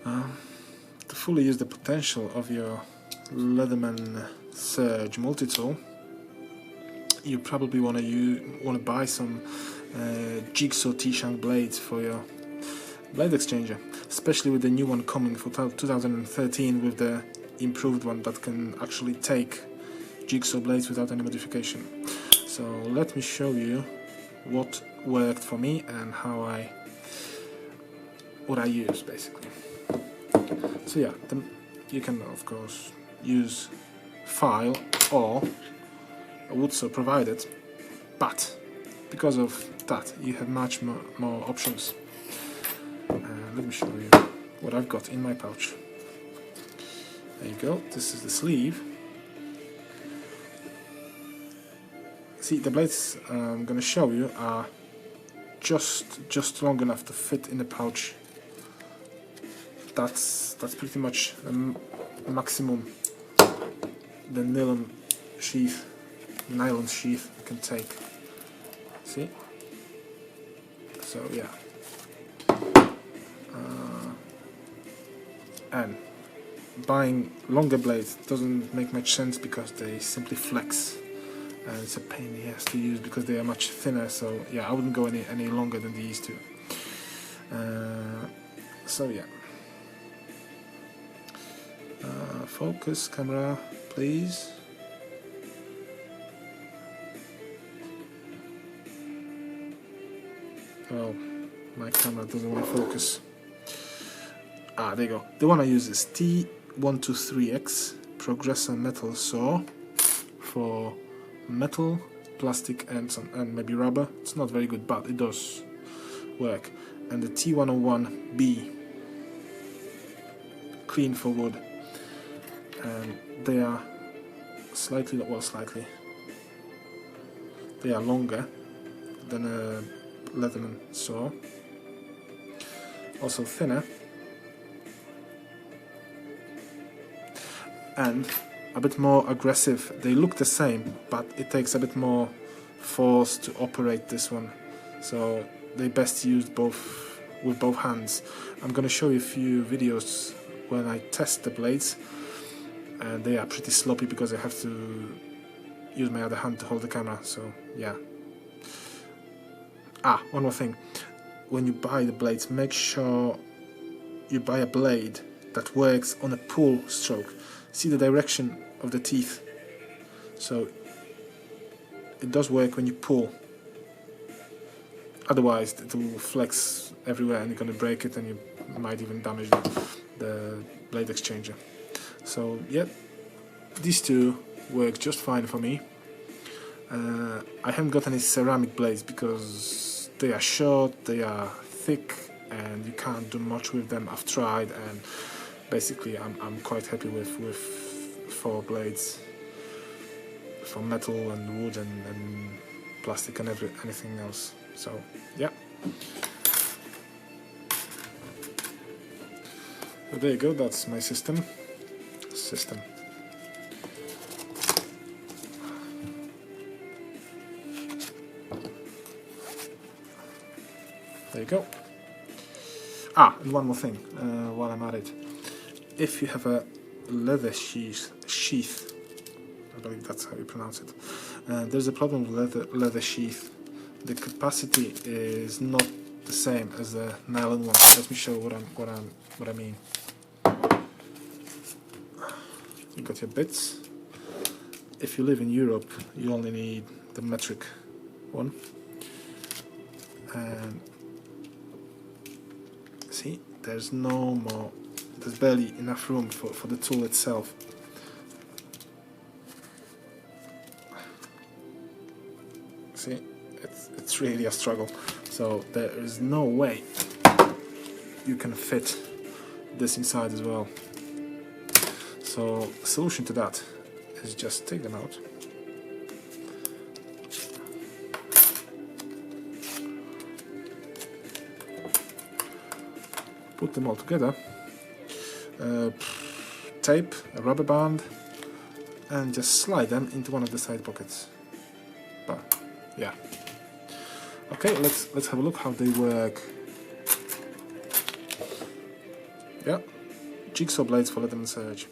To fully use the potential of your Leatherman SURGE multi-tool, you probably want to buy some Jigsaw T-shank blades for your blade exchanger, especially with the new one coming for 2013 with the improved one that can actually take Jigsaw blades without any modification. So let me show you what worked for me and what I use basically. So yeah, you can of course use file or a wood saw provided, but because of that you have much more options. Let me show you what I've got in my pouch. There you go, this is the sleeve. See, the blades I'm going to show you are just long enough to fit in the pouch. That's pretty much the maximum the nylon sheath you can take. See? So yeah. And buying longer blades doesn't make much sense because they simply flex. And it's a pain in the ass to use because they are much thinner, so yeah, I wouldn't go any longer than these two. So yeah. Focus camera, please. Oh, my camera doesn't want to focus. Ah, there you go. The one I use is T123X Progressor metal saw for metal, plastic, and maybe rubber. It's not very good, but it does work. And the T101B clean for wood. And they are they are longer than a Leatherman saw. Also thinner. And a bit more aggressive. They look the same, but it takes a bit more force to operate this one. So they best used with both hands. I'm going to show you a few videos when I test the blades, and they are pretty sloppy because I have to use my other hand to hold the camera. So yeah. Ah, one more thing. When you buy the blades, make sure you buy a blade that works on a pull stroke. See the direction of the teeth. So it does work when you pull. Otherwise it will flex everywhere and you're going to break it and you might even damage the blade exchanger. So yeah, these two work just fine for me. I haven't got any ceramic blades because they are short, they are thick, and you can't do much with them. I've tried, and basically I'm quite happy with 4 blades for metal and wood and plastic and anything else. So yeah. So there you go, that's my system. There you go. Ah, and one more thing while I'm at it. If you have a leather sheath, I believe that's how you pronounce it, there's a problem with leather sheath. The capacity is not the same as the nylon one. Let me show what I mean. You got your bits. If you live in Europe, you only need the metric one. And see, there's barely enough room for the tool itself. See, it's really a struggle. So there is no way you can fit this inside as well. So the solution to that is just take them out. Put them all together, tape, a rubber band, and just slide them into one of the side pockets. But yeah. Okay, let's have a look how they work. Yeah, Jigsaw blades for Leatherman SURGE.